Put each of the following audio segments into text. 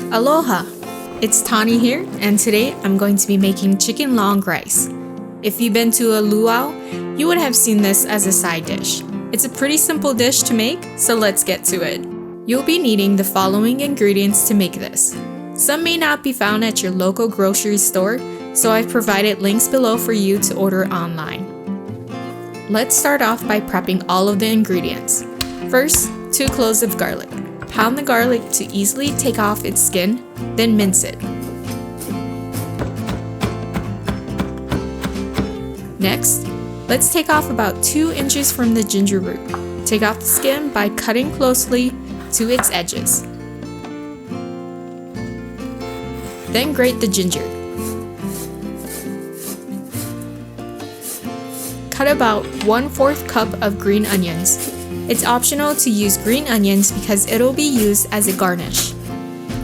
Aloha! It's Tani here, and today I'm going to be making chicken long rice. If you've been to a luau, you would have seen this as a side dish. It's a pretty simple dish to make, so let's get to it. You'll be needing the following ingredients to make this. Some may not be found at your local grocery store, so I've provided links below for you to order online. Let's start off by prepping all of the ingredients. First, 2 cloves of garlic. Pound the garlic to easily take off its skin, then mince it. Next, let's take off about 2 inches from the ginger root. Take off the skin by cutting closely to its edges. Then grate the ginger. Cut about 1/4 cup of green onions. It's optional to use green onions because it'll be used as a garnish.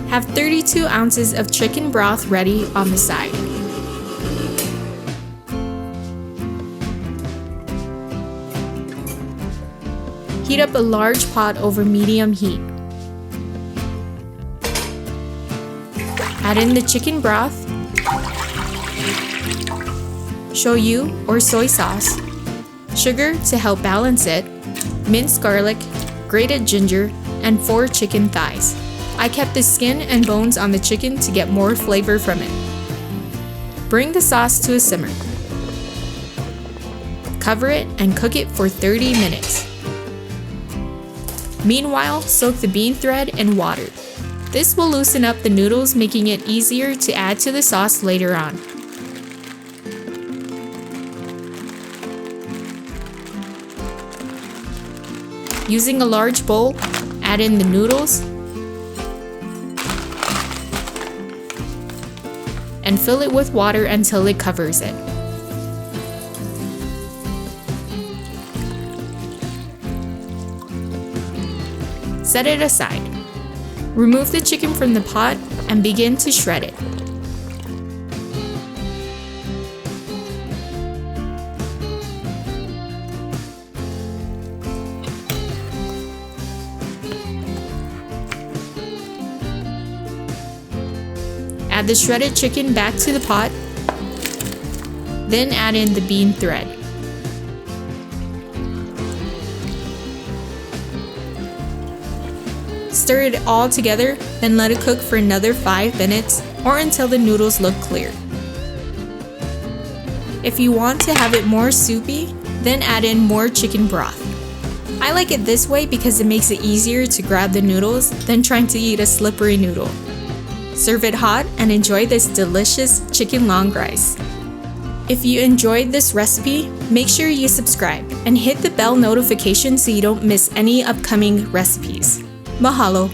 Have 32 ounces of chicken broth ready on the side. Heat up a large pot over medium heat. Add in the chicken broth, shoyu or soy sauce, sugar to help balance it, minced garlic, grated ginger, and 4 chicken thighs. I kept the skin and bones on the chicken to get more flavor from it. Bring the sauce to a simmer. Cover it and cook it for 30 minutes. Meanwhile, soak the bean thread in water. This will loosen up the noodles, making it easier to add to the sauce later on. Using a large bowl, add in the noodles and fill it with water until it covers it. Set it aside. Remove the chicken from the pot and begin to shred it. Add the shredded chicken back to the pot, then add in the bean thread. Stir it all together, then let it cook for another 5 minutes or until the noodles look clear. If you want to have it more soupy, then add in more chicken broth. I like it this way because it makes it easier to grab the noodles than trying to eat a slippery noodle. Serve it hot and enjoy this delicious chicken long rice. If you enjoyed this recipe, make sure you subscribe and hit the bell notification so you don't miss any upcoming recipes. Mahalo!